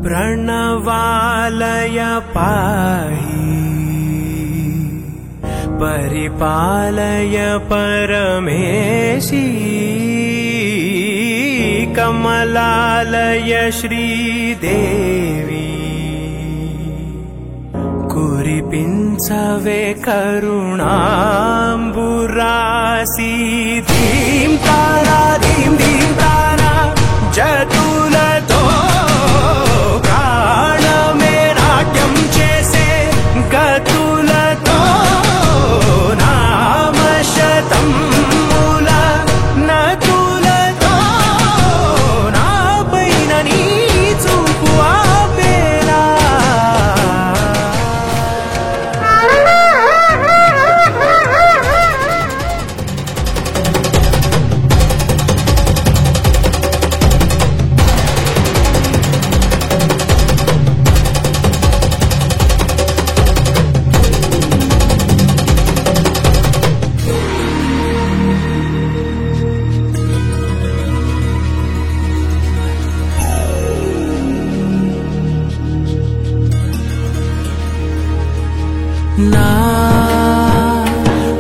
प्रणवालय पाहि परिपालय परमेशी कमलालय श्रीदेवी कुरिपिंचवे करुणाम्बुरासी धीं तारा जतुलतो प्राणमे नाट्यं चेसे गतुलतो नाम शतं मूल नतुलतो नापैननी चूपु आपेला ना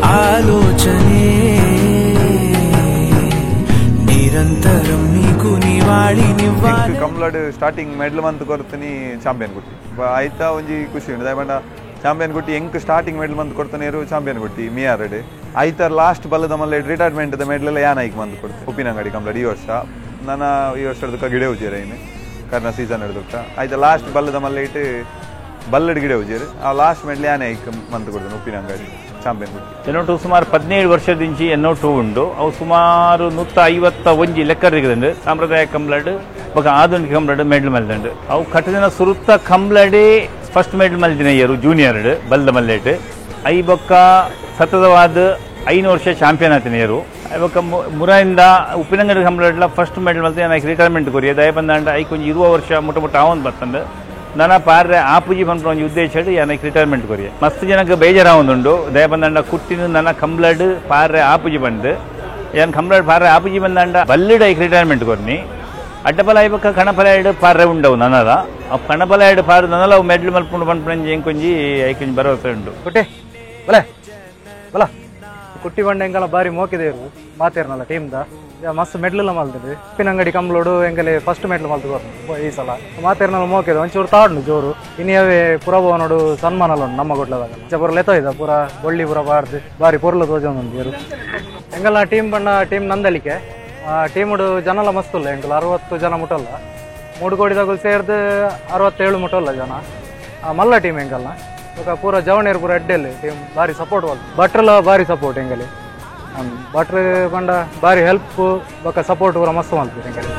आलोचने निरंतरं नीकु निवाळि निवाळि कमलाड स्टार्टिंग मेडल मंत कोरतनी ಚಾಂಪಿಯನ್ ಗುಟ್ಟಿ ಆಯ್ತಾ ಒಂಜಿ ಖುಷಿ ಉಂಟು ದಯಮಾಡ ಚಾಂಪಿಯನ್ ಗುಟ್ಟಿ ಎಂಕ್ ಸ್ಟಾರ್ಟಿಂಗ್ ಮೆಡಲ್ ಮಂತ್ ಕೊಡ್ತಾನೇರು ಚಾಂಪಿಯನ್ ಗುಟ್ಟಿ ಮಿಯಾರಡೆ ಆಯ್ತಾ ಲಾಸ್ಟ್ ಬಲ್ಲದ ಮಲ್ಲ ರಿಟೈರ್ಮೆಂಟ್ ದ ಮೆಡಲ್ ಎಲ್ಲ ಯಾನ್ ಐಕ್ ಮಂತ್ ಕೊಡ್ತೆ ಉಪ್ಪಿನಂಗಡಿ ಕಮಲಾಡ್ ಈ ವರ್ಷ ನನ್ನ ಈ ವರ್ಷದ ಗಿಡ ಉಜೇರೆ ಇನ್ನು ಕರ್ನ ಸೀಸನ್ ಹಿಡಿದುಟ್ಟ ಆಯ್ತಾ ಲಾಸ್ಟ್ ಬಲ್ಲದ ಮಲ್ಲ ಇಟ್ಟು ಬಲ್ಲಡ್ ಗಿಡ ಉಜೇರು ಆ ಲಾಸ್ಟ್ ಮೆಡಲ್ ಯಾನ್ ಐಕ್ ಮಂತ್ ಕೊಡ್ತಾನೆ ಉಪ್ಪಿನಂಗಡಿ ಚಾಂಪಿಯನ್ ಗುಟ್ಟಿ ಎನ್ನೋಟು ಸುಮಾರು 17 ವರ್ಷದಿಂಚಿ ಎನ್ನೋಟು ಉಂಡು ಅವು ಸುಮಾರು 151 ಲೆಕ್ಕರಿಗದಂಡು ಸಾಂಪ್ರದಾಯ ಕಂಬ್ಲಡ್ ಬೊಕ ಆಧುನಿಕ ಕಂಬ್ಲಡ್ ಮೆಡಲ್ ಮಲ್ದಂಡು ಅವು ಕಟ್ಟದಿನ ಸುರುತ್ತ ಕಂಬ್ಲಡೆ ಫಸ್ಟ್ ಮೆಡಲ್ ಮಲ್ದಿನ ಇಯರು ಜೂನಿಯರ್ ಬಲ್ದ ಮಲ್ಲೇಟ್ ಐ ಬೊಕ್ಕ ಸತತವಾದ 5 ವರ್ಷ ಚಾಂಪಿಯನ್ ಆತಿನ ಇಯರು ಬೊಕ್ಕ ಮುರಾಯಿಂದ ಉಪ್ಪಿನಂಗಡಿ ಕಂಬ್ಲಡ್ಲ ಫಸ್ಟ್ ಮೆಡಲ್ ಮಲ್ತ ನನಗೆ ರಿಟೈರ್ಮೆಂಟ್ ಕೊರಿಯ ದಯ ಬಂದಾಂಡ ಐ ಕೊಂಚ 20 ವರ್ಷ ಮುಟ್ಟ ಆವಂದು ಬರ್ತಂಡು ನನ್ನ ಪಾರ್ರೆ ಆಪುಜಿ ಬಂದು ಒಂದು ಉದ್ದೇಶ ನನಗೆ ರಿಟೈರ್ಮೆಂಟ್ ಕೊರಿಯ ಮಸ್ತ್ ಜನಕ್ಕೆ ಬೇಜಾರಾವೊಂದುಂಡು ದಯ ಬಂದಾಂಡ ಕುಟ್ಟಿನ ನನ್ನ ಕಂಬ್ಲಡ್ ಪಾರ್ರೆ ಆಪುಜಿ ಬಂದು ಏನು ಕಂಬ್ಲಡ್ ಪಾರ್ರೆ ಆಪುಜಿ ಬಂದಾಂಡ ಬಲ್ಲಿಡ್ ಐಕ್ ರಿಟೈರ್ಮೆಂಟ್ ಕೊರ್ನಿ ಅಡ್ಡಪಲ ಐಬಕ್ಕ ಕಣಪಲ ಪಾರ್ರೆ ಉಂಡವು ನನಲ ಅವು ಕಣಪಲ ಪಾರು ನನಲ ಅವು ಮೆಡ್ಲ್ ಮಲ್ಪುಂಡು ಬಂದ್ಪಂಜಿ ಎಂಕೊಂಜಿ ಐಕೊಂಜಿ ಭರವಸೆ ಉಂಡು ಕೊಟ್ಟೆ ಬಲೆ ಬಲ ಕುಟ್ಟಿ ಬಂಡೆ ಎಂಕಲ ಬಾರಿ ಮೋಕಿದೇರು ಮಾತೇರ್ನಲ್ಲ ಟೀಮ್ದ ಮಸ್ತ್ ಮೆಡ್ಲ್ ಮಲ್ತದೆ ಉಪ್ಪಿನಂಗಡಿ ಕಂಬ್ಲೋಡು ಎಂಕಲೆ ಫಸ್ಟ್ ಮೆಡ್ಲ್ ಮಲ್ತು ಈ ಸಲ ಮಾತೇರ್ನಲ್ಲ ಮೋಕಿದೆ ಒಂಚೂರು ತಾಡ್ನು ಜೋರು ಇನ್ನಿಯವೇ ಪುರಭವನೋಡು ಸನ್ಮಾನಲ್ಲ ನಮ್ಮ ಗೊಡ್ಲದಾಗ ಪುರ ಲೆತ್ತೋಯ್ದ ಪೂರ ಬೊಳ್ಳಿ ಪೂರ ಬಾರ್ದು ಬಾರಿ ಪೊರ್ಲು ತೋಜೊಂದು ಎಂಕಲ್ಲ ಟೀಮ್ ಬಣ್ಣ ಟೀಮ್ ನಂದಲಿಕೆ ಟೀಮುಡು ಜನಲ ಮಸ್ತುಲ್ಲ ಎಂಕಲ್ 60 ಜನ ಮುಟ್ಟಲ್ಲ 3 ಕೋಟಿದಾಗಲು ಸೇರ್ದು 67 ಮುಟ್ಟಲ್ಲ ಜನ ಮಲ್ಲ ಟೀಮ್ ಎಂಕಲ್ನ ಈಗ ಪೂರ ಜವಣೇರು ಪೂರ ಅಡ್ಡೆಲ್ಲಿ ಟೀಮ್ ಬಾರಿ ಸಪೋರ್ಟ್ ವಲ್ ಭಟ್ರಲ್ಲ ಬಾರಿ ಸಪೋರ್ಟ್ ಎಂಗಲಿ ಭಟ್ರು ಬಂಡ ಬಾರಿ ಹೆಲ್ಪ್ ಬೊಕ್ಕ ಸಪೋರ್ಟ್ ಪೂರ ಮಸ್ತ್ ಮಾಡ್ತೀವಿ ಎಂಗಲಿ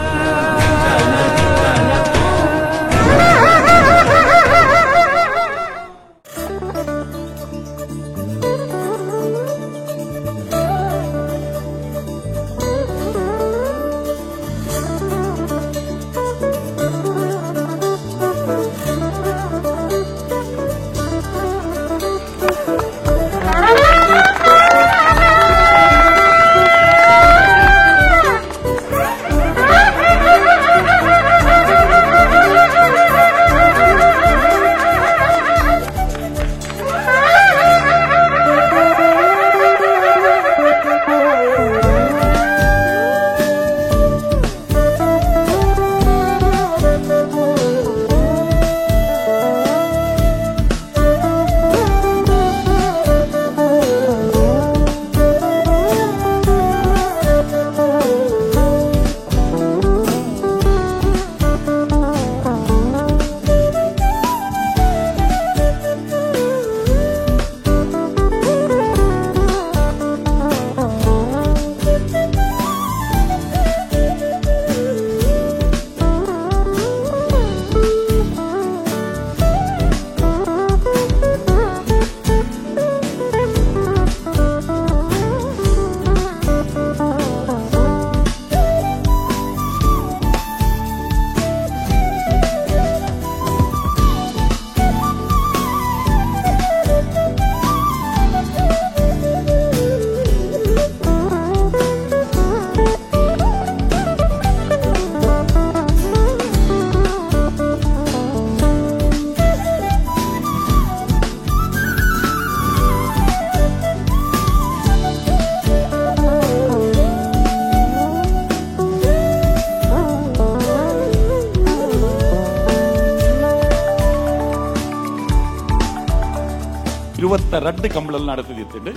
22 ಕಂಬಳಲು ನಡೆದಿತ್ತು.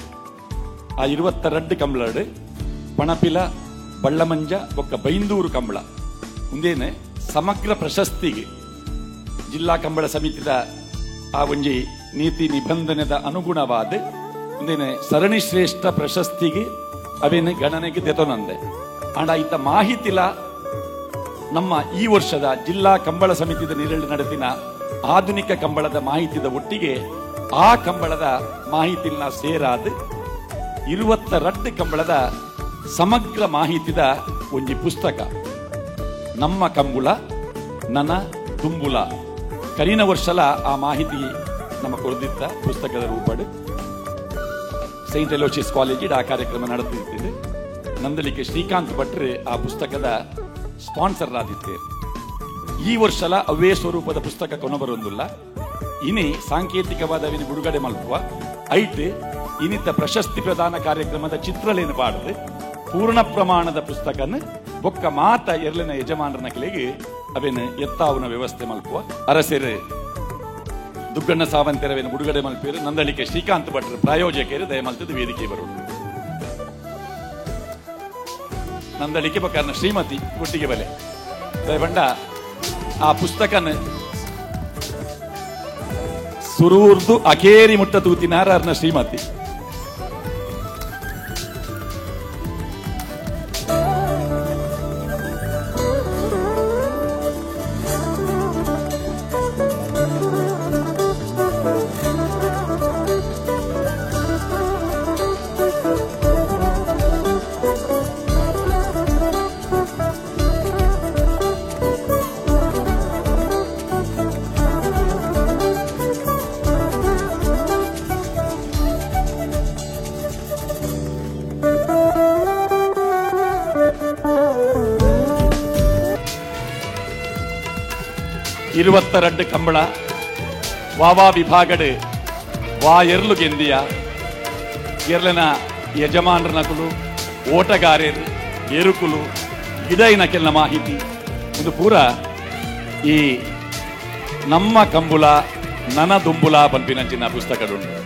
ಆ 22 ಕಂಬಳಡು ಪಣಪಿಲ ಬಳ್ಳಮಂಜ ಬೊಕ್ಕ ಬೈಂದೂರು ಕಂಬಳ ಮುಂದೇನೆ ಸಮಗ್ರ ಪ್ರಶಸ್ತಿಗೆ ಜಿಲ್ಲಾ ಕಂಬಳ ಸಮಿತಿದ ಆ ಒಂಜಿ ನೀತಿ ನಿಬಂಧನೆದ ಅನುಗುಣವಾದ ಮುಂದೇನೆ ಸರಣಿ ಶ್ರೇಷ್ಠ ಪ್ರಶಸ್ತಿಗೆ ಅವೇನು ಗಣನೆಗೆ ದೆತೊನಂದೆ ಆಂಡ ಇತ್ತ ಮಾಹಿತಿಲ ನಮ್ಮ ಈ ವರ್ಷದ ಜಿಲ್ಲಾ ಕಂಬಳ ಸಮಿತಿದ ನಿರಳು ನಡೆದಿನ ಆಧುನಿಕ ಕಂಬಳದ ಮಾಹಿತಿದ ಒಟ್ಟಿಗೆ ಆ ಕಂಬಳದ ಮಾಹಿತಿನ ಸೇರಾದ 22 ಕಂಬಳದ ಸಮಗ್ರ ಮಾಹಿತಿದ ಒಂಜಿ ಪುಸ್ತಕ ನಮ್ಮ ಕಂಬುಳ ನನ ತುಂಬುಲ ಕರಿನ ವರ್ಷಲ ಆ ಮಾಹಿತಿ ನಮ್ಮ ಕೊರದಿತ್ತ ಪುಸ್ತಕದ ರೂಪಡು ಸೈಂಟ್ ಎಲೋಚಿಯಸ್ ಕಾಲೇಜಿಡ್ ಆ ಕಾರ್ಯಕ್ರಮ ನಡೆದಿದ್ದೇವೆ. ನಂದಲಿಕೆ ಶ್ರೀಕಾಂತ್ ಭಟ್ರು ಆ ಪುಸ್ತಕದ ಸ್ಪಾನ್ಸರ್ ಆದಿತ್ತೇವೆ. ಈ ವರ್ಷಲ ಅವೇ ಸ್ವರೂಪದ ಪುಸ್ತಕ ಕೊನಬರೊಂದಿಲ್ಲ. ಇನಿ ಸಾಂಕೇತಿಕವಾದ ಬಿಡುಗಡೆ ಮಲ್ಪುವ ಐಟ್ ಇನ್ನಿತ ಪ್ರಶಸ್ತಿ ಪ್ರದಾನ ಕಾರ್ಯಕ್ರಮದ ಚಿತ್ರಲೇನು ಪಾಡದು ಪೂರ್ಣ ಪ್ರಮಾಣದ ಪುಸ್ತಕನ ಬೊಕ್ಕ ಮಾತ ಎರಲಿನ ಯಜಮಾನರನ ಕೆಳಗೆ ಅವೇನು ಎತ್ತಾವನ ವ್ಯವಸ್ಥೆ ಮಲ್ಪುವ ಅರಸೇರು ದುಗ್ಗಣ್ಣ ಸಾವಂತೆರವೇನು ಬಿಡುಗಡೆ ಮಲ್ಪೇರು ನಂದಳಿಕೆ ಶ್ರೀಕಾಂತ್ ಭಟ್ರು ಪ್ರಾಯೋಜಕರು ದಯಮಲ್ತದ ವೇದಿಕೆ ಬರೋದು. ನಂದಳಿಕೆ ಬೊಕ್ಕ ಶ್ರೀಮತಿ ಗುಟ್ಟಿಗೆ ಬಲೆ ದಯಬಂಡ ಆ ಪುಸ್ತಕನ ಸುರೂರ್ದು ಅಕೇರಿ ಮುಟ್ಟ ತೂತಿನಾರ ಅರ್ನ ಶ್ರೀಮತಿ ഇരുപത്തിരണ്ട് ಕಂಬಳ ವಾವಾ ವಿಭಾಗಡ್ ವಾ ಎರ್ಲು ಗೆಂದಿಯ ಎರ್ಲಿನ ಯಜಮಾನರನಕುಲು ಓಟಗಾರರು ಎರುಕುಲು ಗಿಡೈನ ಕೆಲ ಮಾಹಿತಿ ಇದು ಪೂರ ಈ ನಮ್ಮ ಕಂಬುಲ ನನ ದುಂಬುಲ ಪಂಪಿನಂಚಿನ ಪುಸ್ತಕಡುಂಟು.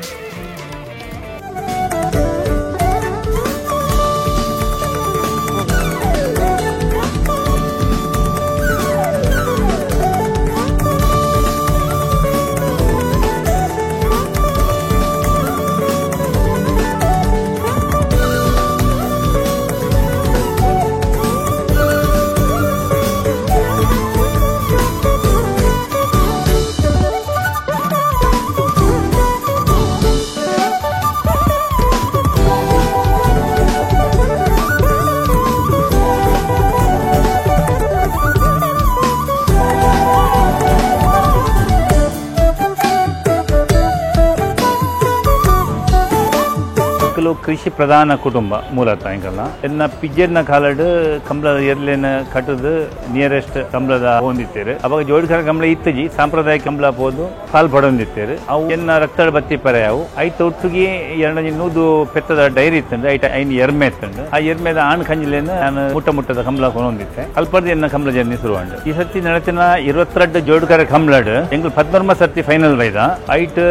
ಕೃಷಿ ಪ್ರಧಾನ ಕುಟುಂಬ ಮೂಲತಃ ಇಂಕಲ್ಲ ಎನ್ನ ಪಿಜ್ಜರ್ನ ಕಾಲಡ್ ಕಂಬಳದ ಎರ್ಲೇನ ಕಟ್ಟದು ನಿಯರೆಸ್ಟ್ ಕಂಬಳದ ಹೊಂದಿತ್ತೇರು ಅವಾಗ ಜೋಡಿಕರ ಕಂಬಳ ಇತ್ತಜಿ ಸಾಂಪ್ರದಾಯಿಕ ಕಂಬಳ ಹೋದು ಕಾಲ್ ಪಡೊಂದಿತ್ತೇರು ಅವು ಎನ್ನ ರಕ್ತದ ಬತ್ತಿ ಪರೆ ಅವು ಐತ ಒಟ್ಟಿಗೆ ಎರಡನೇ ನೂದು ಪೆತ್ತದ ಡೈರಿ ಇತ್ತಂದ್ರೆ ಐಟ ಐನ್ ಎರ್ಮೆ ಇತ್ತಂಡು ಆ ಎರ್ಮೆದ ಆಣ್ ಕಂಜಿಲೇನ ನಾನು ಮುಟ್ಟದ ಕಂಬಳ ಹೊಂದಿತ್ತೆ ಅಲ್ಪರ್ದು ಎನ್ನ ಕಂಬಳ ಜರ್ನಿ ಶುರುವಾಂಡು ಈ ಸರ್ತಿ ನಡತಿನ 22 ಜೋಡಿಕರ ಕಂಬಳಡ್ ಎಂಗ್ಲು 14 ಸರ್ತಿ ಫೈನಲ್ ಬೈದ ಐಟ್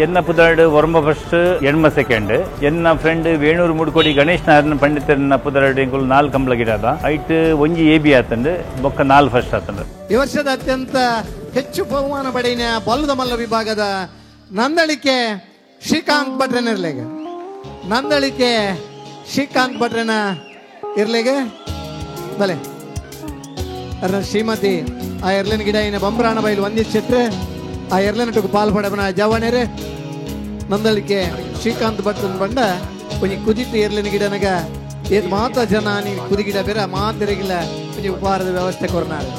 ಎನ್ನ ಪುದಾಡ್ ಒರಂಬ ಫಸ್ಟ್ ಎಣ್ಮ ಸೆಕೆಂಡ್ ಎನ್ನ ಫ್ರೆಂಡ್ ವೇಣೂರು ಮುಡ್ಕೋಡಿ ಗಣೇಶ್ ನಾರಾಯಣ ಪಂಡಿತರನ್ನ ಪುದರಡ್ ಎಂಗುಲು 4 ಕಂಬಳ ಗಿಡದ ಐಟ್ ಒಂಜಿ ಎಬಿ ಆತಂಡು ಬೊಕ್ಕ 4 ಫಸ್ಟ್ ಆತಂಡು. ಈ ವರ್ಷದ ಅತ್ಯಂತ ಹೆಚ್ಚು ಬಹುಮಾನ ಪಡೆಯಿನ ಬಲ್ಲದ ಮಲ್ಲ ವಿಭಾಗದ ನಂದಳಿಕೆ ಶ್ರೀಕಾಂತ್ ಭಟ್ರನ ಇರ್ಲೆಗೆ ನಂದಳಿಕೆ ಶ್ರೀಕಾಂತ್ ಭಟ್ರನ ಇರ್ಲೆಗೆ ಬಲೆ ಶ್ರೀಮತಿ ಆ ಎರ್ಲಿನ ಗಿಡ ಇನ್ನ ಬಂಬ್ರಾಣ ಬೈಲು ಒಂದಿಚ್ಚಿಟ್ರೆ ಆ ಎರ್ಲಿನಟು ಪಾಲ್ಪಡಬನ ಜವಾನೇರೆ ನಂದಳಿಕೆ ಶ್ರೀಕಾಂತ್ ಭಟ್ರನ್ ಬಂಡ ಒಂಜಿ ಕುದಿತು ಎರ್ಲಿನ ಗಿಡನಗ ಏತ್ ಮಾತ ಜನ ನೀ ಕುದಿ ಗಿಡ ಬೇರೆ ಮಾತಿರಗಿಲ್ಲ ಒಂಜಿ ಉಪಹಾರದ ವ್ಯವಸ್ಥೆ ಕೊರ್ನಾರು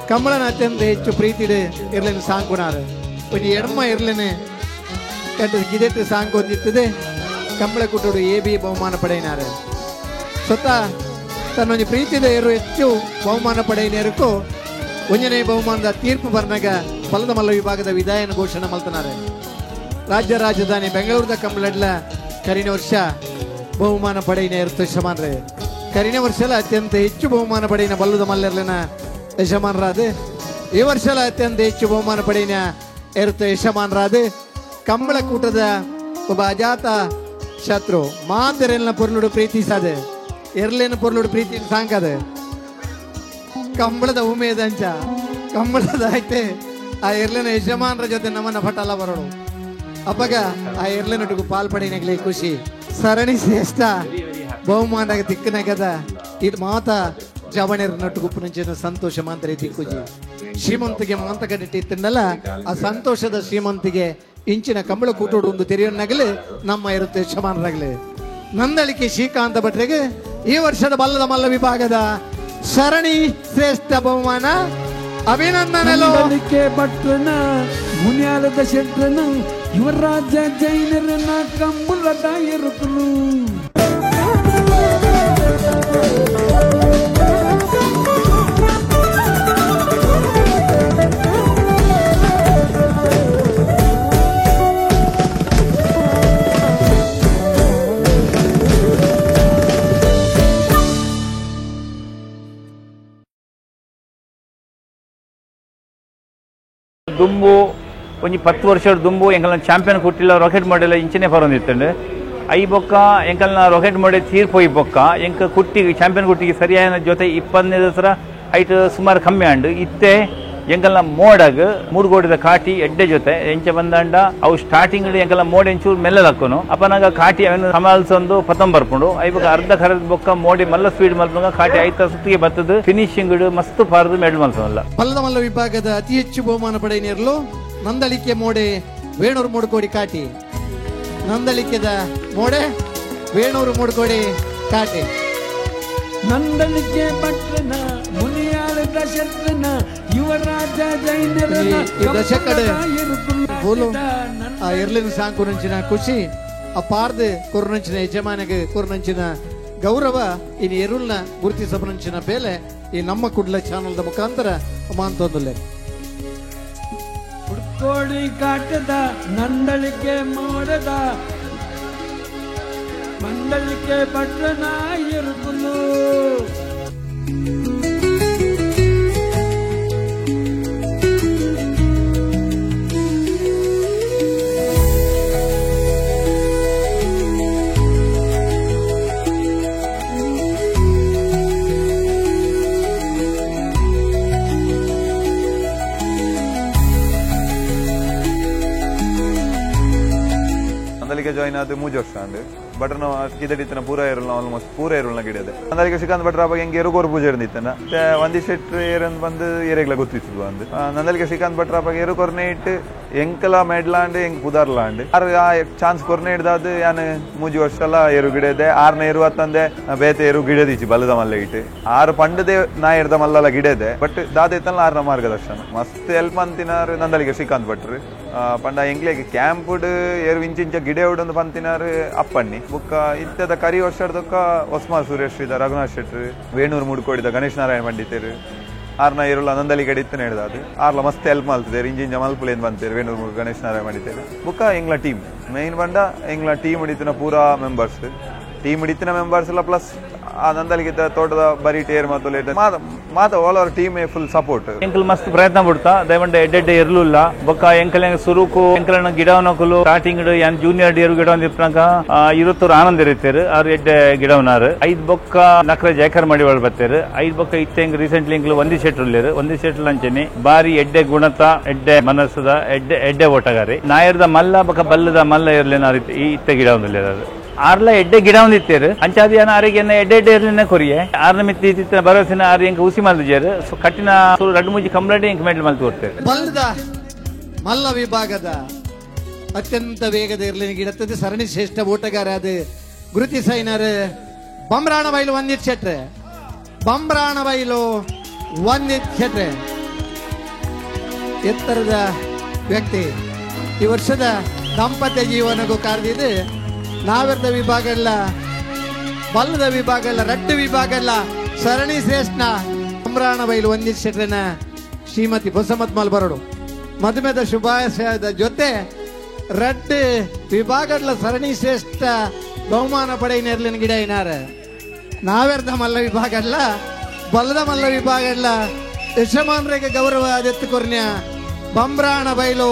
ಕಂಬಳನ ಅತ್ಯಂತ ಹೆಚ್ಚು ಪ್ರೀತಿಡ್ ಇರ್ಲಿನ ಸಾಂಕುನಾರು ಒಂಜಿ ಎಡ್ಮ ಇರ್ಲಿನ ಕಟ್ಟ ಗಿದೆಟ್ಟು ಸಾಂಗ್ ಹೊಂದಿತ್ತದೆ ಕಂಬಳ ಕುಟ್ಟೋಡು ಎಬಿ ಬಹುಮಾನ ಪಡೆಯಿನಾರು ಸ್ವತಃ ತನ್ನೊಂದು ಪ್ರೀತಿದ ಇರು ಹೆಚ್ಚು ಬಹುಮಾನ ಪಡೆಯಿನೇರಕ್ಕೂ ಒಂಜನೇ ಬಹುಮಾನದ ತೀರ್ಪು ಬರ್ನಾಗ ಬಲ್ಲದ ಮಲ್ಲ ವಿಭಾಗದ ವಿದಾಯನ ಘೋಷಣೆ ಮಲ್ತನಾರೆ. ರಾಜ್ಯ ರಾಜಧಾನಿ ಬೆಂಗಳೂರದ ಕಂಬಳಡ್ಲ ಕರಿನ ವರ್ಷ ಬಹುಮಾನ ಪಡೆಯಿನ ಇರುತ್ತೆ ಯಜಮಾನ್ರೆ ಕರಿನ ವರ್ಷಲ ಅತ್ಯಂತ ಹೆಚ್ಚು ಬಹುಮಾನ ಪಡೆಯಿನ ಬಲ್ಲದ ಮಲ್ಲೆರ್ಲಿನ ಯಜಮಾನರಾದ ಈ ವರ್ಷಲ ಅತ್ಯಂತ ಹೆಚ್ಚು ಬಹುಮಾನ ಪಡೆಯಿನ ಇರುತ್ತೆ ಯಜಮಾನರಾದ ಕಂಬಳ ಕೂಟದ ಒಬ್ಬ ಅಜಾತ ಶತ್ರು ಮಾತೆರೆಲ್ನ ಪೊರ್ಲುಡು ಪ್ರೀತಿಸದ ಎರ್ಲೇನ ಪೊರ್ಲುಡು ಪ್ರೀತಿ ಸಾಂಕದ ಕಂಬಳದ ಉಮೇದಂಚ ಕಂಬಳದ ಐತೆ ಆ ಎರ್ಲಿನ ಯಜಮಾನರ ಜೊತೆ ನಮ್ಮನ್ನ ಪಟಲ ಬರೋಡು ಅಪ್ಪಗ ಆ ಎರ್ಲಿನೊಟ್ಟಿಗೂ ಪಾಲ್ಪಡಿನಾಗ್ಲಿ ಖುಷಿ ಸರಣಿ ಶ್ರೇಷ್ಠ ಬಹುಮಾನಾಗ ತಿಕ್ಕನಾಗದ ಇದು ಮಾತ ಜವಣೆರನೊಟ್ಟಿಗೂ ಪುನಂಚಿನ ಸಂತೋಷ ಮಾತ್ರ ರೀತಿ ಖುಷಿ ಶ್ರೀಮಂತಿಗೆ ಮಾಂತ ಕಟ್ಟಿತ್ತನ್ನಲ್ಲ ಆ ಸಂತೋಷದ ಶ್ರೀಮಂತಿಗೆ ಇಂಚಿನ ಕಂಬಳ ಕೂಟೋಡು ಒಂದು ತೆರೆಯನ್ನಾಗಲಿ ನಮ್ಮ ಇರುತ್ತೆ ಯಜಮಾನರಾಗಲಿ ನಂದಳಿಕೆ ಶ್ರೀಕಾಂತ ಭಟ್ರಿಗೆ ಈ ವರ್ಷದ ಬಲ್ಲದ ಮಲ್ಲ ವಿಭಾಗದ ಸರಣಿ ಶ್ರೇಷ್ಠ ಬಹುಮಾನ ಅಭಿನಂದನೆಗಳು. ಭಟ್ರನ ಮುನ್ಯಾಲದ ಶೆಟ್ರನ ಯುವರಾಜ ಜೈನರನ ಕಂಬುಲದ ಎರುಕಲು ದುಂಬು ಒಂಜಿ 10 ವರ್ಷದ ದುಂಬು ಎಂಕಲ್ನ ಚಾಂಪಿಯನ್ ಕುಟ್ಟಿಲ್ಲ ರಾಕೆಟ್ ಮಾಡೆಲ್ಲ ಇಂಚನೆ ಬರೋದಿತ್ತಂಡು ಐ ಬೊಕ್ಕ ಎಂಕಲ್ನ ರಾಕೆಟ್ ಮಾಡೆ ತೀರ್ಪೋಯಿ ಬೊಕ್ಕ ಎಂಕ ಕುಟ್ಟಿಗೆ ಚಾಂಪಿಯನ್ ಕುಟ್ಟಿಗೆ ಸರಿಯಾದ ಜೊತೆ 25 ದಸರ ಐಟ್ ಸುಮಾರು ಕಮ್ಮಿ ಆಂಡು ಇತ್ತೆ ಎಂಕಲ್ನ ಮೋಡಾಗ ಮೂಡುಗೋಡಿದ ಕಾಟಿ ಎಡ್ಡೆ ಜೊತೆ ಎಂಚ ಬಂದಾಂಡ ಅವು ಸ್ಟಾರ್ಟಿಂಗ್ ಎಂಕಲ್ನ ಮೋಡ್ ಎಂಚೂರು ಮೆಲ್ಲದಕ್ಕನು ಅಪ್ಪನಾಗ ಕಾಟಿ ಅವನು ಸಮಾಲ್ಸೊಂದು ಪತಂ ಬರ್ಪುಂಡು ಐವಾಗ ಅರ್ಧ ಕರೆದ ಬೊಕ್ಕ ಮೋಡಿ ಮಲ್ಲ ಸ್ಪೀಡ್ ಮಲ್ಪಂಗ ಕಾಟಿ ಐತ ಸುತ್ತಿಗೆ ಬರ್ತದ ಫಿನಿಶಿಂಗ್ ಮಸ್ತ್ ಪಾರ್ದು ಮೆಡಲ್ ಮಲ್ಸಲ್ಲ. ಬಲ್ಲದ ಮಲ್ಲ ವಿಭಾಗದ ಅತಿ ಹೆಚ್ಚು ಬಹುಮಾನ ಪಡೆಯನಿರಲು ನಂದಳಿಕೆ ಮೋಡೆ ವೇಣೂರು ಮೂಡುಕೋಡಿ ಕಾಟಿ ನಂದಳಿಕೆದ ಮೋಡೆ ವೇಣೂರು ಮೂಡುಕೋಡಿ ಕಾಟಿ ನಂದಳಿಕೆ ಭಟ್ರನ ಮುನಿಯಾಲದ ಶೆಟ್ರನ ಯುವರಾಜ ಜೈನರನ ಆ ಎರ್ಲಿನ ಸಾಂಗ್ ಕುರಂಚಿನ ಖುಷಿ ಆ ಪಾರ್ದು ಕುರ್ನಂಚಿನ ಯಜಮಾನಿಗೆ ಕುರ್ನಂಚಿನ ಗೌರವ ಇನ್ನು ಎರುಲ್ನ ಗುರುತಿಸಬನಂಚಿನ ಬೇಲೆ ಈ ನಮ್ಮ ಕುಡ್ಲ ಚಾನಲ್ದ ಮುಖಾಂತರ ಮಾಂತೊಂದುಲ್ಲೆ ಹುಡ್ಕೋಡಿ ಕಾಟದ ನಂದಳಿಕೆ ಮೋಡದ ಮಂಡಳಿಕೆ ಭಟ್ರನ ಎರುಕಲು ಜಾಯಿನ್ ಆದ 3 ವರ್ಷ ಅಂದ್ ಬಟ್ ನಾವು ಕಿದಡಿತನ ಪೂರ ಇರಲ್ಲ ಆಲ್ಮೋಸ್ಟ್ ಪೂರ ಇರಲ್ಲ ಗಿಡದ ಅಂದರಿಗೆ ಶ್ರೀಕಾಂತ್ ಭಟ್ರ ಅವಾಗ ಹೆಂಗೆ ಎರುಗೋರು ಪೂಜೆ ಇರ್ದಿತ್ತನ ಒಂದಿ ಶೆಟ್ರ್ ಏರನ್ ಬಂದು ಏರೆಗ್ಲ ಗೊತ್ತಿತ್ತು ಅಂದ್ ನಂದಲಿಗೆ ಶ್ರೀಕಾಂತ್ ಭಟ್ರ ಅವಾಗ ಎರು ಕೊರ್ನೆ ಇಟ್ಟು ಎಂಕಲ ಮೆಡ್ಲಾಂಡ್ ಹೆಂಗ್ ಪುದಾರ್ಲಾಂಡ್ ಆ ಚಾನ್ಸ್ ಕೊರ್ನೆ ಹಿಡ್ದಾದ್ ಯಾನ್ 3 ವರ್ಷ ಎಲ್ಲ ಎರು ಗಿಡದೆ 6ನೇ ಎರು ಹತ್ತಂದೆ ಬೇತೆ ಎರು ಗಿಡದಿಚ್ಚಿ ಬಲ್ಲದ ಮಲ್ಲ ಇಟ್ಟು 6 ಪಂಡದೆ ನಾ ಇರ್ದ ಮಲ್ಲಲ್ಲ ಗಿಡದೆ ಬಟ್ ದಾದೈತಲ್ಲ 6ನ ಮಾರ್ಗದರ್ಶನ ಮಸ್ತ್ ಹೆಲ್ಪ್ ಅಂತಿನಾರು ನಂದಲಿಗೆ ಶ್ರೀಕಾಂತ್ ಭಟ್ರು ಪಂಡ ಎಂಗ್ಲೆಗೆ ಕ್ಯಾಂಪುಡ್ ಎರು ಇಂಚಿಂಚ ಗಿಡ ಉಡೊಂದು ಪಂತಿನಾರು ಅಪ್ಪಣ್ಣಿ ಬುಕ್ಕ ಇತ್ತದ ಕರಿ ವರ್ಷದಕ್ಕ ಒಸ್ಮಾನ್ ಸುರೇಶ್ ಇದ ರಘುನಾಥ್ ಶೆಟ್ರು ವೇಣೂರು ಮುಡ್ಕೋಡಿದ ಗಣೇಶ್ ನಾರಾಯಣ ಪಂಡಿತರು 6ನ ಇರುಲ್ಲ ನಂದಲಿ ಕಡೆ ಇತ್ತು ಹೇಳ್ದಾದು 6ಲ ಮಸ್ತ್ ಹೆಲ್ಪ್ ಮಾಡ್ತಿದ್ದಾರೆ ಇಂಜಿಂಜ ಮಲ್ಪುಲೇನ್ ಬಂತೇರು ವೇಣೂರು ಗಣೇಶ್ ನಾರಾಯಣ ಪಂಡಿತರು ಬುಕ್ಕ ಎಂಗ್ಲ ಟೀಮ್ ಮೈನ್ ಬಂಡ ಎಂಗ್ಲ ಟೀಮ್ ಹಿಡಿತಿನ ಪೂರಾ ಮೆಂಬರ್ಸ್ ಟೀಮ್ ಹಿಡಿತಿನ ಮೆಂಬರ್ಸ್ ಎಲ್ಲ ಪ್ಲಸ್ ಆ ನಂದಲಿಗಿದ್ದ ತೋಟದ ಬರೀ ಟೇರ್ ಮತ್ತು ಮಾತ all our team full support ಎಂಕಲ್ ಮಸ್ತ್ ಪ್ರಯತ್ನ ಬಿಡ್ತಾ ದಯವಂಡ ಎಡ್ಡೆ ಇರ್ಲಿಲ್ಲ ಬೊಕ್ಕ ಎಂಕಲ್ ಸುರುಕು ಎಂಕಲನ ಗಿಡವನಕಲು ಸ್ಟಾರ್ಟಿಂಗ್ ಯಾನ್ ಜೂನಿಯರ್ ಡಿಯರ್ ಗಿಡ ಒಂದಿಪ್ನಾಗ 20 ಆನಂದ ಇರ್ತಾರೆ ಅವ್ರು ಎಡ್ಡೆ ಗಿಡವನಾರು 5 ಬೊಕ್ಕ ನಕ್ರ ಜಾಕರ್ ಮಾಡಿ ಒಳ ಬರ್ತಾರೆ 5 ಬೊಕ್ಕ ಇತ್ತ ರೀಸೆಂಟ್ಲಿ ಎಂಕ್ಲು ಒಂದಿ ಶೆಟ್ರಲ್ಲಿರು ಒಂದಿ ಶೆಟ್ರಲ್ ಅಂಚನೆ ಬಾರಿ ಎಡ್ಡೆ ಗುಣತ ಎಡ್ಡೆ ಮನಸ್ಸದ ಎಡ್ಡೆ ಓಟಗಾರಿ ನಾಯರ್ದ ಮಲ್ಲ ಬೊಕ್ಕ ಬಲ್ಲದ ಮಲ್ಲ ಇರ್ಲೇನ ಇತ್ತ ಗಿಡ ಒಂದಿಲ್ಲ ಆರ್ಲ ಎಡ್ಡೆ ಗಿಡ ಒಂದಿತ್ತೇರು ಅಂಚಾದಿ ಆರಿಗೆ ಎಡ್ಡೆ ಇರ್ಲಿನ ಕೊರಿಯೆ 6ನ ಮಿತ್ತಿ ಭರವಸೆನ 6 ಎಂಕ ಉಸಿ ಮಲ್ದಿಜಾರು ಸೊ ಕಟ್ಟಿನ 2-3 ಕಂಬಳಡೆ ಎಂಕ ಮೆಡಲ್ ಮಲ್ತು ಕೊಡ್ತೇವೆ. ಬಲ್ಲದ ಮಲ್ಲ ವಿಭಾಗದ ಅತ್ಯಂತ ವೇಗದ ಇರ್ಲಿನ ಗಿಡತ್ತದೆ ಸರಣಿ ಶ್ರೇಷ್ಠ ಓಟಗಾರ ಗುರುತಿಸೈನರ್ ಬಂಬ್ರಾಣ ಬೈಲು ಒಂದಿತ್ ಶೆಟ್ರೆ ಬಂಬ್ರಾಣ ಬೈಲು ಒಂದಿತ್ ಶೆಟ್ರೆ ಎತ್ತರದ ವ್ಯಕ್ತಿ ಈ ವರ್ಷದ ದಾಂಪತ್ಯ ಜೀವನಗೂ ಕಾರ್ದಿದ್ದು ನಾವೆರ್ದ ವಿಭಾಗ ಇಲ್ಲ ಬಲ್ಲದ ವಿಭಾಗ ಇಲ್ಲ ರಡ್ಡು ವಿಭಾಗ ಇಲ್ಲ ಸರಣಿ ಶ್ರೇಷ್ಠ ಬಂಬ್ರಾಣ ಬೈಲು ಒಂದಿತ್ ಶೆಟ್ರೆನ ಶ್ರೀಮತಿ ಬಸಮತ್ ಮಲ್ ಬರೋಡು ಮದುವೆದ ಶುಭಾಶಯದ ಜೊತೆ ರಡ್ಡು ವಿಭಾಗಡ್ಲ ಸರಣಿ ಶ್ರೇಷ್ಠ ಬಹುಮಾನ ಪಡೆಯಿನ ಗಿಡ ಏನಾರ ನಾವೆರ್ದ ಮಲ್ಲ ವಿಭಾಗ ಅಲ್ಲ ಬಲ್ಲದ ಮಲ್ಲ ವಿಭಾಗ ಅಲ್ಲ ಯಶಮಾನ್ರಿಗೆ ಗೌರವ ಅದೆತ್ತು ಕೊರ್ನ್ಯ ಬಂಬ್ರಾಣ ಬೈಲು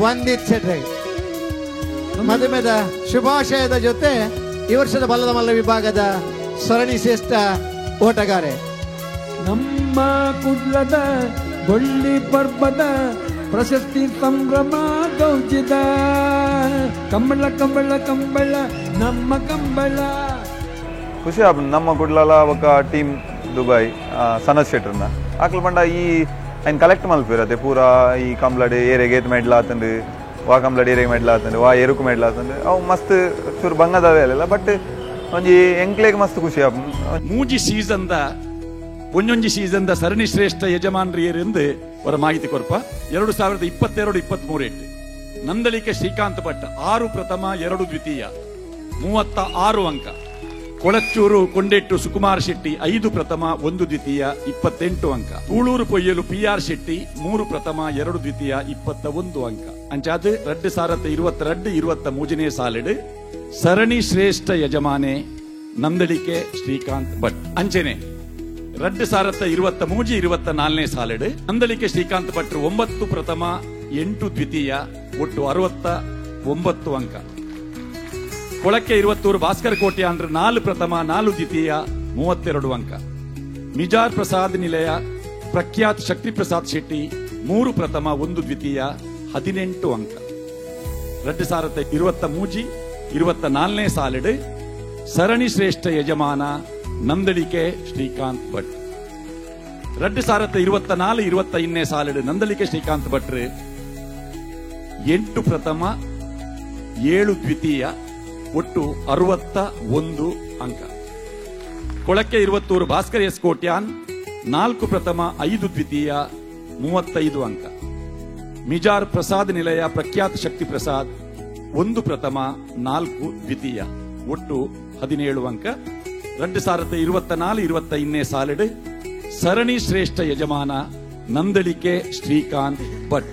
ಒಂದಿತ್ ಶೆಟ್ರೆ ಮದುವೆದ ಶುಭಾಶಯದ ಜೊತೆ ಈ ವರ್ಷದ ಬಲ್ಲದ ಮಲ್ಲ ವಿಭಾಗದ ಸರಣಿ ಶ್ರೇಷ್ಠ ಓಟಗಾರೆ ನಮ್ಮ ಕುಡ್ಲದ ಬಳ್ಳಿ ಪರ್ಬದ ಪ್ರಶಸ್ತಿ ಸಂಭ್ರಮ ಗೌಜಿದ ಕಂಬಳ ಕಂಬಳ ಕಂಬಳ ನಮ್ಮ ಕಂಬಳ ಖುಷಿ ನಮ್ಮ ಗುಡ್ಲಲ ఒక ಟೀಮ್ ದುಬೈ ಸನತ್ ಶೆಟ್ರನ್ನ ಆಕಲ್ ಬಂಡ ಈ ఆయన ಕಲೆಕ್ಟ್ ಮಲ್ಪಿರತ್ತೆ ಪೂರಾ ಈ ಕಂಬ್ಲಡ್ ಏರೆಗೆ ಏತ್ ಮೆಡ್ಲ್ ಆತಂಡು ವಾ ಕಂಬ್ಲಡ್ ಏರೆಗೆ ಮೆಡ್ಲ್ ಆತಂಡು ವಾ ಎರುಕು ಮೆಡ್ಲ್ ಆತಂಡು ಅವು ಮಸ್ತ್ ಚೂರು ಬಂಗದವೇ ಅಲ್ಲ ಬಟ್ ಒಂಜಿ ಎಂಕ್ಲೆಗ್ ಮಸ್ತ್ ಖುಷಿ ಮೂಜಿ ಸೀಸನ್ದ ಒಂಜೊಂಜಿ ಸೀಸನ್ದ ಸರಣಿ ಶ್ರೇಷ್ಠ ಯಜಮಾನರಿಯರೆಂದು ಅವರ ಮಾಹಿತಿ ಕೊರಪ 2022-23 ನಂದಳಿಕೆ ಶ್ರೀಕಾಂತ್ ಭಟ್ 6 ಪ್ರಥಮ 2 ದ್ವಿತೀಯ 36 ಅಂಕ. ಕೊಳಚೂರು ಕೊಂಡೆಟ್ಟು ಸುಕುಮಾರ್ ಶೆಟ್ಟಿ 5 ಪ್ರಥಮ 1 ದ್ವಿತೀಯ 28 ಅಂಕ. ತೂಳೂರು ಪೊಯ್ಯಲು PR ಶೆಟ್ಟಿ 3 ಪ್ರಥಮ 2 ದ್ವಿತೀಯ 21 ಅಂಕ. ಅಂಚಾದ 2022-23 ಸಾಲಿಡ್ ಸರಣಿ ಶ್ರೇಷ್ಠ ಯಜಮಾನೆ ನಂದಳಿಕೆ ಶ್ರೀಕಾಂತ್ ಭಟ್ ಅಂಚೆನೆ 2023-24 ಸಾಲಿಡ್ ನಂದಳಿಕೆ ಶ್ರೀಕಾಂತ್ ಭಟ್ 9 ಪ್ರಥಮ 8 ದ್ವಿತೀಯ ಒಟ್ಟು 69 ಅಂಕ. ಕೊಳಕ್ಕೆ 22 ಭಾಸ್ಕರ್ ಕೋಟೆ ಅಂದ್ರೆ 4 ಪ್ರಥಮ 4 ದ್ವಿತೀಯ 32 ಅಂಕ. ಮಿಜಾರ್ ಪ್ರಸಾದ್ ನಿಲಯ ಪ್ರಖ್ಯಾತ್ ಶಕ್ತಿ ಪ್ರಸಾದ್ ಶೆಟ್ಟಿ 3 ಪ್ರಥಮ 1 ದ್ವಿತೀಯ 18 ಅಂಕ. 2023-24 ಸಾಲಿಡ್ ಸರಣಿ ಶ್ರೇಷ್ಠ ಯಜಮಾನ ನಂದಳಿಕೆ ಶ್ರೀಕಾಂತ್ ಭಟ್. 2024-25 ಸಾಲಿಡ್ ನಂದಳಿಕೆ ಶ್ರೀಕಾಂತ್ ಭಟ್ರು 8 ಪ್ರಥಮ 7 ದ್ವಿತೀಯ ಒಟ್ಟು 61 ಅಂಕ. ಕೊಳಕ್ಕೆ 22 ಭಾಸ್ಕರ್ ಎಸ್ ಕೋಟ್ಯಾನ್ 4 ಪ್ರಥಮ 5 ದ್ವಿತೀಯ 35 ಅಂಕ. ಮಿಜಾರ್ ಪ್ರಸಾದ್ ನಿಲಯ ಪ್ರಖ್ಯಾತ್ ಶಕ್ತಿ ಪ್ರಸಾದ್ 1 ಪ್ರಥಮ 4 ದ್ವಿತೀಯ ಒಟ್ಟು 17 ಅಂಕ. 2024-25 ಸಾಲಿಡ್ ಸರಣಿ ಶ್ರೇಷ್ಠ ಯಜಮಾನ ನಂದಳಿಕೆ ಶ್ರೀಕಾಂತ್ ಭಟ್.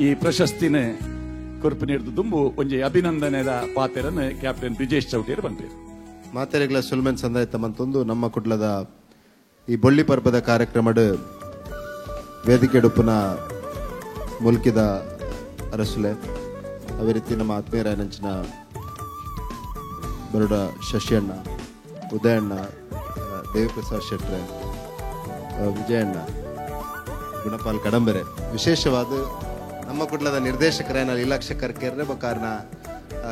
ಈ ಪ್ರಶಸ್ತಿನ ಕೊರಪು ನೀಡಿದ ದುಂಬು ಒಂಜಿ ಅಭಿನಂದನೆದ ಪಾತೆರನ್ನು ಕ್ಯಾಪ್ಟನ್ ಬ್ರಿಜೇಶ್ ಚೌಟಿಯರ್ ಬಂದಿರು. ಮಾತೆರೆಗಳ ಸುಲ್ಮೆನ್ ಸಂದಾಯಿತ ಮಂತೊಂದು ನಮ್ಮ ಕುಡ್ಲದ ಈ ಬೊಳ್ಳಿ ಪರ್ಬದ ಕಾರ್ಯಕ್ರಮದ ವೇದಿಕೆ ಡುಪ್ಪುನ ಮುಲ್ಕಿದ ಅರಸುಲೆ ಅದೇ ರೀತಿ ನಮ್ಮ ಆತ್ಮೀಯರಾಯನಂಚಿನ ಬರುಡ ಶಶಿಯಣ್ಣ, ಉದಯಣ್ಣ, ದೇವಪ್ರಸಾದ್ ಶೆಟ್ರೆ, ವಿಜಯಣ್ಣ, ಗುಣಪಾಲ್ ಕಡಂಬರೆ, ವಿಶೇಷವಾದ ನಮ್ಮ ಕುಡ್ಲದ ನಿರ್ದೇಶಕರೇನ ಇಲಾಕ್ಷ ಕರ್ಕೇರ್ರೆ ಬಕಾರ್ನ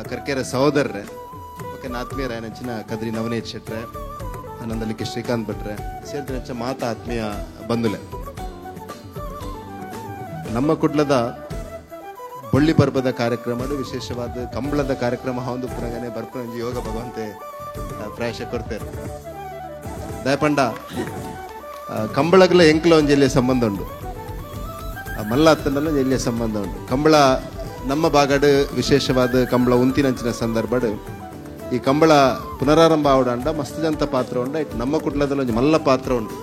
ಕರ್ಕೇರ ಸಹೋದರರೇ ಬೊಕ್ಕ ಆತ್ಮೀಯರಾಯನಂಚಿನ ಕದ್ರಿ ನವನೀತ್ ಶೆಟ್ರೆ, ನಂದಳಿಕೆ ಶ್ರೀಕಾಂತ್ ಭಟ್ರೆ ಸೇರಿದಂಚ ಮಾತ ಆತ್ಮೀಯ ಬಂಧುಲೆ. ನಮ್ಮ ಕುಡ್ಲದ ಬೊಳ್ಳಿ ಪರ್ಬದ ಕಾರ್ಯಕ್ರಮ ವಿಶೇಷವಾದ ಕಂಬಳದ ಕಾರ್ಯಕ್ರಮ ಒಂದು ಪುನಗನೆ ಬರ್ಪಣ ಯೋಗ ಭಗವಂತೆ ಪ್ರಾಯಶ ಕೊಡ್ತಾರೆ ದಯಪಂಡ ಕಂಬಳಗಳ ಎಂಕ್ಲ ಒಂದು ಜಿಲ್ಲೆಯ ಸಂಬಂಧ ಉಂಟು, ಮಲ್ಲ ಹತ್ತನಲ್ಲ ಜಿಲ್ಲೆಯ ಸಂಬಂಧ ಉಂಟು. ಕಂಬಳ ನಮ್ಮ ಬಾಗಡ್ ವಿಶೇಷವಾದ ಕಂಬಳ ಉಂತಿನಂಚಿನ ಸಂದರ್ಭ ಈ ಕಂಬಳ ಪುನರಾರಂಭ ಆವಡಂಡ ಮಸ್ತ್ ಜಂತ ಪಾತ್ರ ಉಂಡ. ಇಟ್ಟು ನಮ್ಮ ಕುಟ್ಲದಲ್ಲಿ ಒಂದು ಮಲ್ಲ ಪಾತ್ರ ಉಂಟು.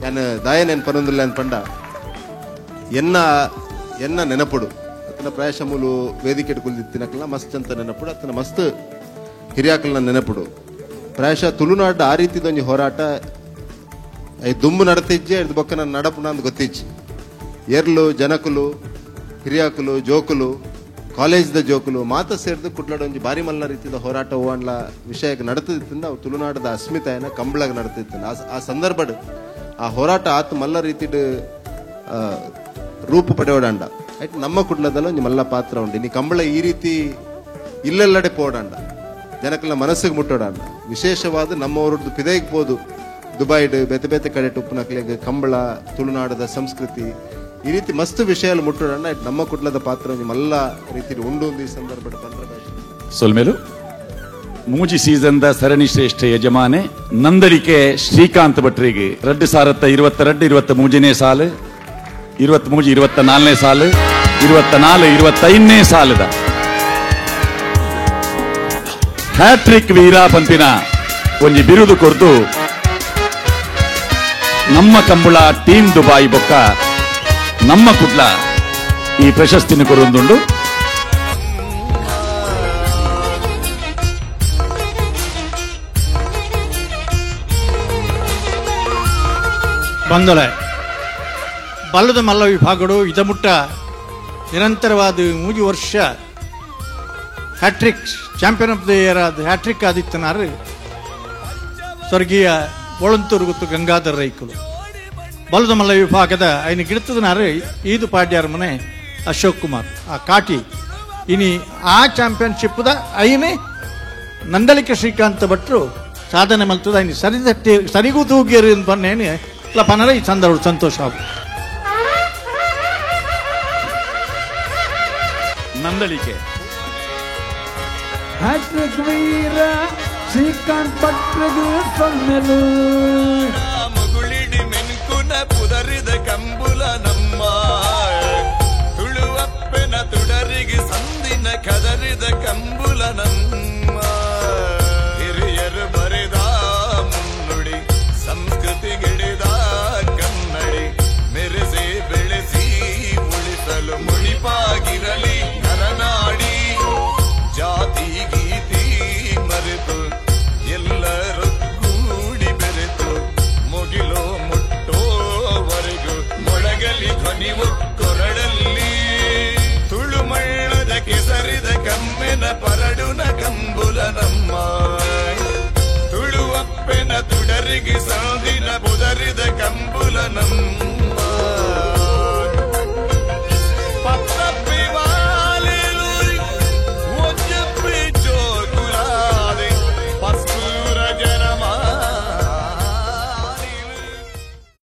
ನಾನು ದಾಯನೇನು ಪರೊಂದಿಲ್ಲ ಅನ್ಪಂಡ ಎನ್ನ ನೆನಪುಡು ಅತನ ಪ್ರಾಯಶ ಮೂಲು ವೇದಿಕೆ ಕುಲ್ದಿತ್ತಿನಕಲ್ಲ ಮಸ್ತ್ ಅಂತ ನೆನಪುಡು, ಅತನ ಮಸ್ತ್ ಹಿರಿಯಾಕಲ್ನ ನೆನಪುಡು. ಪ್ರಾಯಶಃ ತುಳುನಾಡು ಆ ರೀತಿದೊಂದು ಹೋರಾಟ ದುಂಬು ನಡತಿಜ್ಜೆ ಇದು ಬೊಕ್ಕ ನನ್ನ ನಡಪುನ ಅಂತ ಗೊತ್ತಿಜ್ಜಿ. ಎರ್ಲು ಜನಕುಲು ಹಿರಿಯಾಕುಲು ಜೋಕುಲು ಕಾಲೇಜ್ದ ಜೋಕುಲು ಮಾತ ಸೇರಿದು ಕುಡ್ಲಾಡೊಂಜಿ ಬಾರಿ ಮಲ್ಲ ರೀತಿಯ ಹೋರಾಟ ಹೋಗಣ್ಲ ವಿಷಯಕ್ಕೆ ನಡತಿದ್ದಿಂದ ಅವು ತುಳುನಾಡದ ಅಸ್ಮಿತೆಯನ್ನ ಕಂಬಳಾಗ ನಡತಿದ್ದಾನೆ. ಆ ಸಂದರ್ಭ ಆ ಹೋರಾಟ ಆತ ಮಲ್ಲ ರೀತಿಡ್ ರೂಪು ಪಡೆಯೋಡಂಡ ಆಯ್ತು. ನಮ್ಮ ಕುಡ್ಲದಲ್ಲ ಒಂಜಿ ಮಲ್ಲ ಪಾತ್ರ ಉಂಡು. ನೀ ಕಂಬಳ ಈ ರೀತಿ ಇಲ್ಲೆಲ್ಲಡೆ ಪೋಡಂಡ ಜನಕಲ್ಲ ಮನಸ್ಸಿಗೆ ಮುಟ್ಟೋಡಂಡ. ವಿಶೇಷವಾದ ನಮ್ಮವ್ರದ್ದು ಪಿದೈಗೆ ಹೋದು ದುಬೈಡ್ ಬೇತೆ ಬೇತೆ ಕಡೆ ಟುಪ್ಪುನಕ್ಲೆಗೆ ಕಂಬಳ ತುಳುನಾಡದ ಸಂಸ್ಕೃತಿ ಈ ರೀತಿ ಮಸ್ತ್ ವಿಷಯಾలు ಮುಟ್ಟೋಡಂಡ ಆಯ್ತು. ನಮ್ಮ ಕುಡ್ಲದ ಪಾತ್ರ ಒಂಜಿ ಮಲ್ಲ ರೀತಿ ಉಂಡು ಈ ಸಂದರ್ಭ ಸೊಲ್ಮೇಲು ಮೂಜಿ ಸೀಸನ್ದ ಸರಣಿ ಶ್ರೇಷ್ಠ ಯಜಮಾನೆ ನಂದಳಿಕೆ ಶ್ರೀಕಾಂತ್ ಭಟ್ರಿಗೆ 2022-23 ಸಾಲು 23-24 ಸಾಲು 24-25 ಸಾಲದ ಹ್ಯಾಟ್ರಿಕ್ ವೀರ ಪಂಪಿನ ಒಂಜಿ ಬಿರುದು ಕೊರ್ದು ನಮ್ಮ ಕಂಬಳ ಟೀಮ್ ದುಬಾಯಿ ಬೊಕ್ಕ ನಮ್ಮ ಕುಡ್ಲ ಈ ಪ್ರಶಸ್ತಿನ ಕೊರೊಂದುಂಡು. ಬಂದೊಳೆ ಬಲ್ಲದ ಮಲ್ಲ ವಿಭಾಗಡು ಇದ ಮುಟ್ಟ ನಿರಂತರವಾದ 3 ವರ್ಷ hat trick champion of the year ಆದ ಹ್ಯಾಟ್ರಿಕ್ ಆದಿತ್ತನಾರು ಸ್ವರ್ಗೀಯ ಒಳಂತೂರು ಗುತ್ತು ಗಂಗಾಧರ್ ರೈಕುಲು ಬಲದ ಮಲ್ಲ ವಿಭಾಗದ ಐನ ಗಿಡತದನಾರು ಈದು ಪಾಡ್ಯಾರ ಮನೆ ಅಶೋಕ್ ಕುಮಾರ್ ಆ ಕಾಟಿ ಇನಿ ಆ ಚಾಂಪಿಯನ್ಶಿಪ್ದ ಐನೇ ನಂದಲಿಕೆ ಶ್ರೀಕಾಂತ್ ಭಟ್ರು ಸಾಧನೆ ಮಲ್ತದ ಐನಿ ಸರಿಗೂ ತೂಗಿಯರು ಬನ್ನೇನು ಇಲ್ಲ ಪನರ ಈ ಸಂದರ್ಭ ಸಂತೋಷ ಆಗ ನಂದಲಿಕೆ ಹ್ಯಾಟ್ರಿಕ್ ವೀರ ಶ್ರೀಕಾಂತ್ ಭಟ್ರಿಗೆ ಸೊನ್ನೆಲು ಮುಗುಳಿಡಿ ಮೆನ್ಕುನ ಪುದರಿದ ಕಂಬುಲ ನಮ್ಮ ತುಳುವಪ್ಪೆನ ತುಡರಿಗೆ ಸಂದಿನ ಕದರಿದ ಕಂಬುಲ ನಮ್ಮ ಹಿರಿಯರು ಬರೆದ ಮುನ್ನುಡಿ ಸಂಸ್ಕೃತಿಗಿಡಿದ ಕನ್ನಡಿ ಮೆರೆಸಿ ಬೆಳೆಸಿ ಉಳಿಸಲು ಮುಡಿಪಾಗಿರಲಿ ನರನಾಡಿ ಜಾತಿ ಗೀತಿ ಮರೆತು ಎಲ್ಲರೂ ಕೂಡಿ ಬೆರೆತು ಮುಗಿಲೋ ಮುಟ್ಟೋವರೆಗೂ ಮೊಳಗಲಿ ಧ್ವನಿವು ಕೊರಡಲ್ಲಿ ತುಳುಮಳ್ಳದ ಕೆಸರಿದ ಕಮ್ಮೆನ ಪರಡುನ ಕಂಬುಲ ನಮ್ಮ ತುಳುವಪ್ಪೆನ ತುಡರಿಗೆ ಸಂದಿನ ಬುದರಿದ ಕಂಬುಲ ನಮ್ಮ